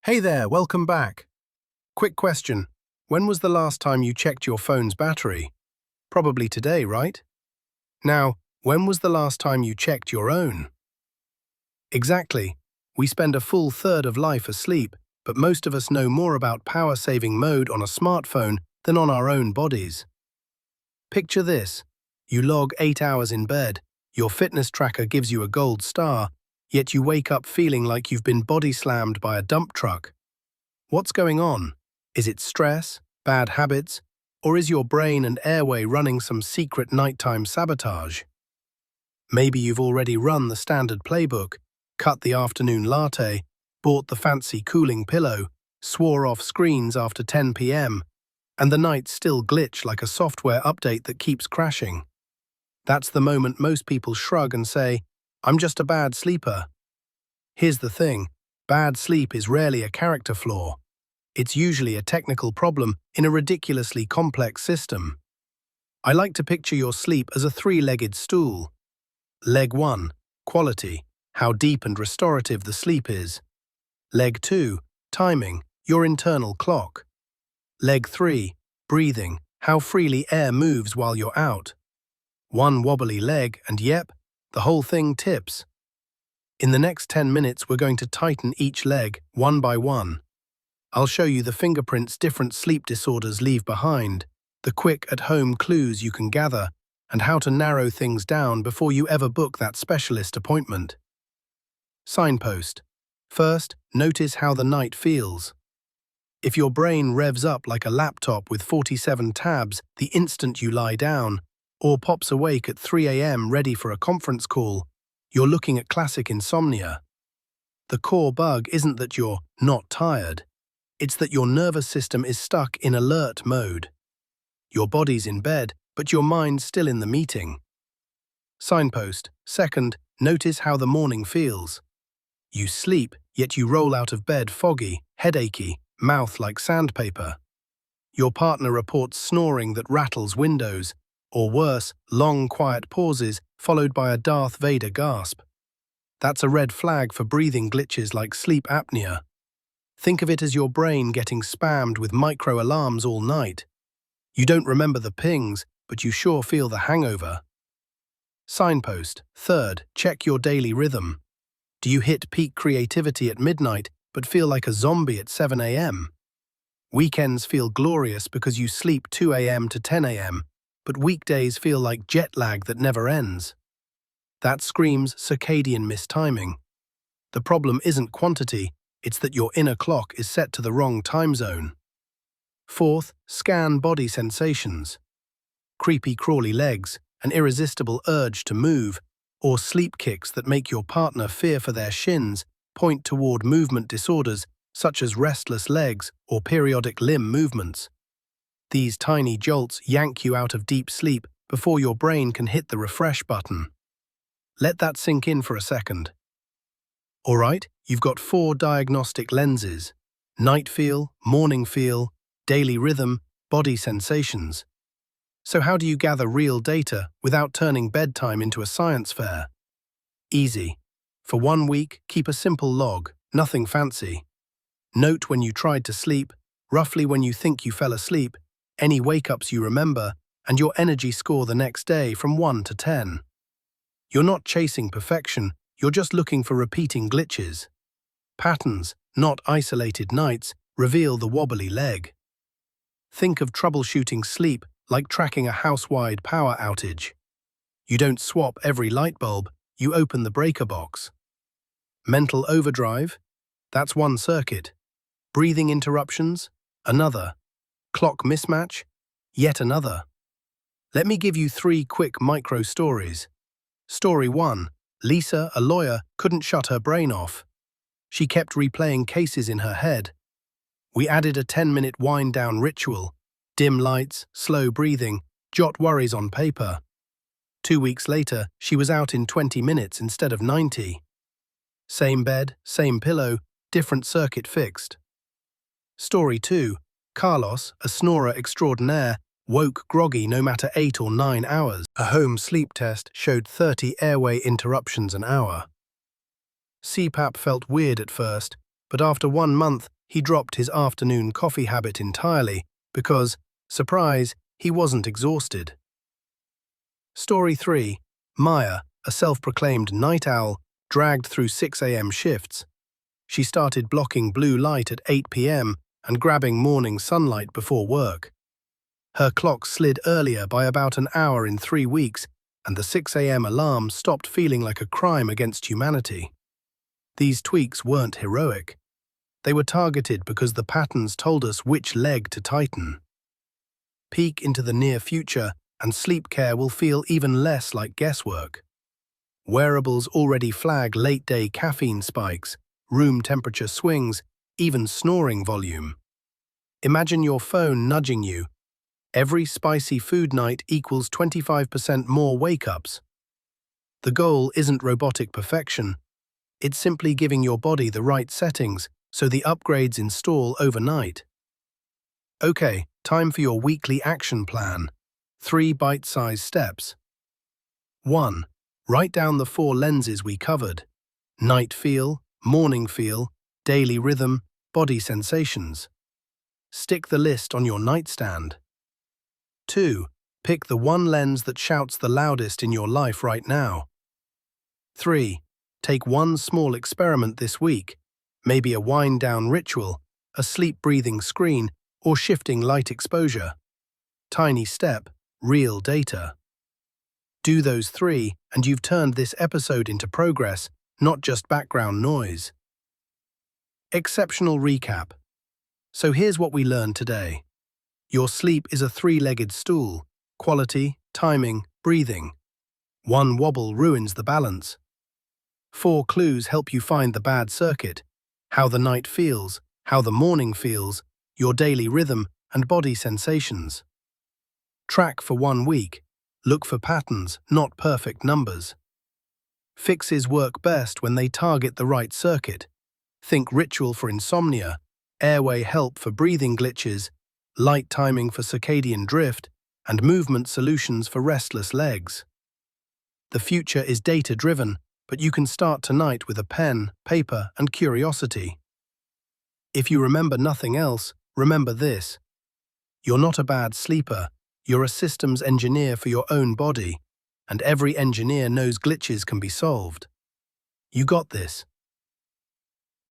Hey there, welcome back. Quick question. When was the last time you checked your phone's battery? Probably today, right? Now, when was the last time you checked your own? Exactly. We spend a full third of life asleep, but most of us know more about power-saving mode on a smartphone than on our own bodies. Picture this. You log 8 hours in bed, your fitness tracker gives you a gold star, yet you wake up feeling like you've been body-slammed by a dump truck. What's going on? Is it stress, bad habits, or is your brain and airway running some secret nighttime sabotage? Maybe you've already run the standard playbook, cut the afternoon latte, bought the fancy cooling pillow, swore off screens after 10 p.m., and the nights still glitch like a software update that keeps crashing. That's the moment most people shrug and say, "I'm just a bad sleeper." Here's the thing, bad sleep is rarely a character flaw. It's usually a technical problem in a ridiculously complex system. I like to picture your sleep as a three-legged stool. Leg 1, quality, how deep and restorative the sleep is. Leg 2, timing, your internal clock. Leg 3, breathing, how freely air moves while you're out. One wobbly leg and yep, the whole thing tips. In the next 10 minutes we're going to tighten each leg, one by one. I'll show you the fingerprints different sleep disorders leave behind, the quick at-home clues you can gather, and how to narrow things down before you ever book that specialist appointment. Signpost. First, notice how the night feels. If your brain revs up like a laptop with 47 tabs the instant you lie down, or pops awake at 3 a.m. ready for a conference call, you're looking at classic insomnia. The core bug isn't that you're not tired. It's that your nervous system is stuck in alert mode. Your body's in bed, but your mind's still in the meeting. Signpost. Second, notice how the morning feels. You sleep, yet you roll out of bed foggy, headachy, mouth like sandpaper. Your partner reports snoring that rattles windows, or worse, long quiet pauses followed by a Darth Vader gasp. That's a red flag for breathing glitches like sleep apnea. Think of it as your brain getting spammed with micro-alarms all night. You don't remember the pings, but you sure feel the hangover. Signpost. Third, check your daily rhythm. Do you hit peak creativity at midnight but feel like a zombie at 7 a.m.? Weekends feel glorious because you sleep 2 a.m. to 10 a.m., but weekdays feel like jet lag that never ends. That screams circadian mistiming. The problem isn't quantity, it's that your inner clock is set to the wrong time zone. Fourth, scan body sensations. Creepy crawly legs, an irresistible urge to move, or sleep kicks that make your partner fear for their shins point toward movement disorders such as restless legs or periodic limb movements. These tiny jolts yank you out of deep sleep before your brain can hit the refresh button. Let that sink in for a second. All right, you've got 4 diagnostic lenses: night feel, morning feel, daily rhythm, body sensations. So how do you gather real data without turning bedtime into a science fair? Easy. For 1 week, keep a simple log, nothing fancy. Note when you tried to sleep, roughly when you think you fell asleep, any wake-ups you remember, and your energy score the next day from 1 to 10. You're not chasing perfection, you're just looking for repeating glitches. Patterns, not isolated nights, reveal the wobbly leg. Think of troubleshooting sleep like tracking a house-wide power outage. You don't swap every light bulb, you open the breaker box. Mental overdrive? That's one circuit. Breathing interruptions? Another. Clock mismatch? Yet another. Let me give you 3 quick micro-stories. Story 1. Lisa, a lawyer, couldn't shut her brain off. She kept replaying cases in her head. We added a 10-minute wind-down ritual. Dim lights, slow breathing, jot worries on paper. 2 weeks later, she was out in 20 minutes instead of 90. Same bed, same pillow, different circuit fixed. Story 2. Carlos, a snorer extraordinaire, woke groggy no matter 8 or 9 hours. A home sleep test showed 30 airway interruptions an hour. CPAP felt weird at first, but after 1 month, he dropped his afternoon coffee habit entirely because, surprise, he wasn't exhausted. Story 3. Maya, a self-proclaimed night owl, dragged through 6 a.m. shifts. She started blocking blue light at 8 p.m. and grabbing morning sunlight before work. Her clock slid earlier by about an hour in 3 weeks, and the 6 a.m. alarm stopped feeling like a crime against humanity. These tweaks weren't heroic. They were targeted because the patterns told us which leg to tighten. Peek into the near future, and sleep care will feel even less like guesswork. Wearables already flag late-day caffeine spikes, room temperature swings, even snoring volume. Imagine your phone nudging you. Every spicy food night equals 25% more wake-ups. The goal isn't robotic perfection. It's simply giving your body the right settings so the upgrades install overnight. Okay, time for your weekly action plan. 3 bite-sized steps. 1. Write down the 4 lenses we covered: night feel, morning feel, daily rhythm, body sensations. Stick the list on your nightstand. 2. Pick the one lens that shouts the loudest in your life right now. 3. Take one small experiment this week, maybe a wind-down ritual, a sleep-breathing screen, or shifting light exposure. Tiny step, real data. Do those 3, and you've turned this episode into progress, not just background noise. Exceptional recap. So here's what we learned today. Your sleep is a 3-legged stool: quality, timing, breathing. 1 wobble ruins the balance. 4 clues help you find the bad circuit: how the night feels, how the morning feels, your daily rhythm, and body sensations. Track for 1 week. Look for patterns, not perfect numbers. Fixes work best when they target the right circuit. Think ritual for insomnia, airway help for breathing glitches, light timing for circadian drift, and movement solutions for restless legs. The future is data-driven, but you can start tonight with a pen, paper, and curiosity. If you remember nothing else, remember this: you're not a bad sleeper, you're a systems engineer for your own body, and every engineer knows glitches can be solved. You got this.